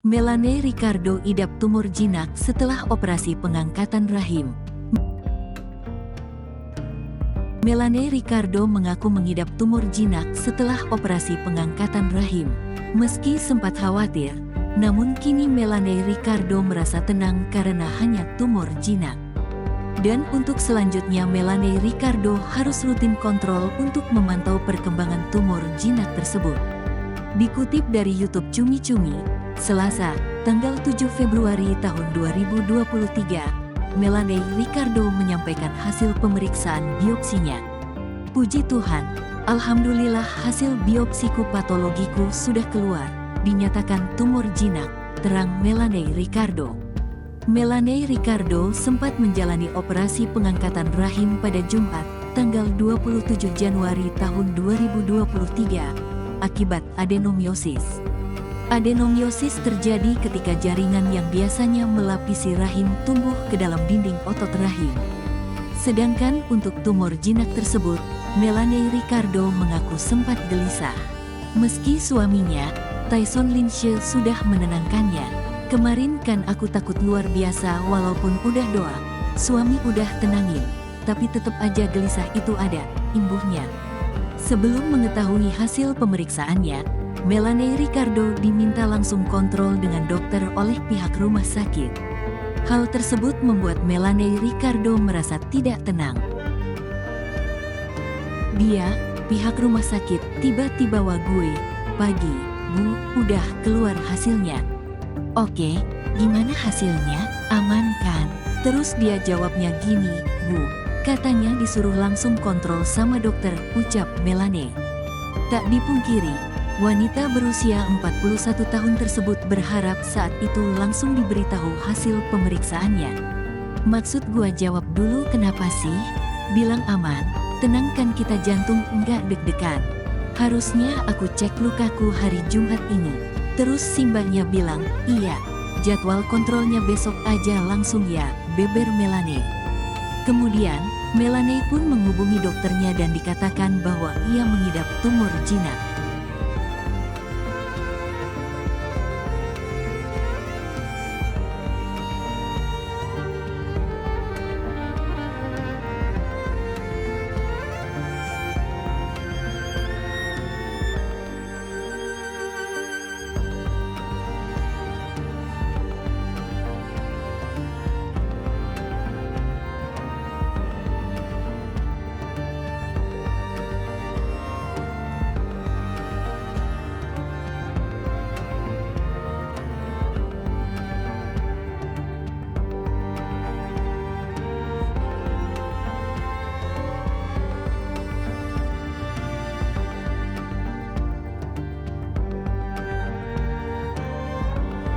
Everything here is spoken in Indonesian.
Melanie Ricardo idap tumor jinak setelah operasi pengangkatan rahim. Melanie Ricardo mengaku mengidap tumor jinak setelah operasi pengangkatan rahim. Meski sempat khawatir, namun kini Melanie Ricardo merasa tenang karena hanya tumor jinak. Dan untuk selanjutnya Melanie Ricardo harus rutin kontrol untuk memantau perkembangan tumor jinak tersebut. Dikutip dari YouTube Cumi Cumi, Selasa, tanggal 7 Februari tahun 2023, Melanie Ricardo menyampaikan hasil pemeriksaan biopsinya. Puji Tuhan, alhamdulillah hasil biopsiku patologiku sudah keluar, dinyatakan tumor jinak, terang Melanie Ricardo. Melanie Ricardo sempat menjalani operasi pengangkatan rahim pada Jumat, tanggal 27 Januari tahun 2023, akibat adenomiosis. Adenomiosis terjadi ketika jaringan yang biasanya melapisi rahim tumbuh ke dalam dinding otot rahim. Sedangkan untuk tumor jinak tersebut, Melanie Ricardo mengaku sempat gelisah. Meski suaminya, Tyson Lynch, sudah menenangkannya. Kemarin kan aku takut luar biasa walaupun udah doa, suami udah tenangin, tapi tetap aja gelisah itu ada, imbuhnya. Sebelum mengetahui hasil pemeriksaannya, Melanie Ricardo diminta langsung kontrol dengan dokter oleh pihak rumah sakit. Hal tersebut membuat Melanie Ricardo merasa tidak tenang. Pihak rumah sakit tiba-tiba "Wah gue, pagi, Bu, udah keluar hasilnya." "Oke, gimana hasilnya? Aman kan?" Terus dia jawabnya gini, "Bu, katanya disuruh langsung kontrol sama dokter," ucap Melanie. Tak dipungkiri, wanita berusia 41 tahun tersebut berharap saat itu langsung diberitahu hasil pemeriksaannya. "Maksud gua jawab dulu kenapa sih? Bilang aman, tenangkan kita jantung enggak deg-degan. Harusnya aku cek lukaku hari Jumat ini." Terus simbahnya bilang, "Iya, jadwal kontrolnya besok aja langsung ya," beber Melanie. Kemudian, Melanie pun menghubungi dokternya dan dikatakan bahwa ia mengidap tumor jinak.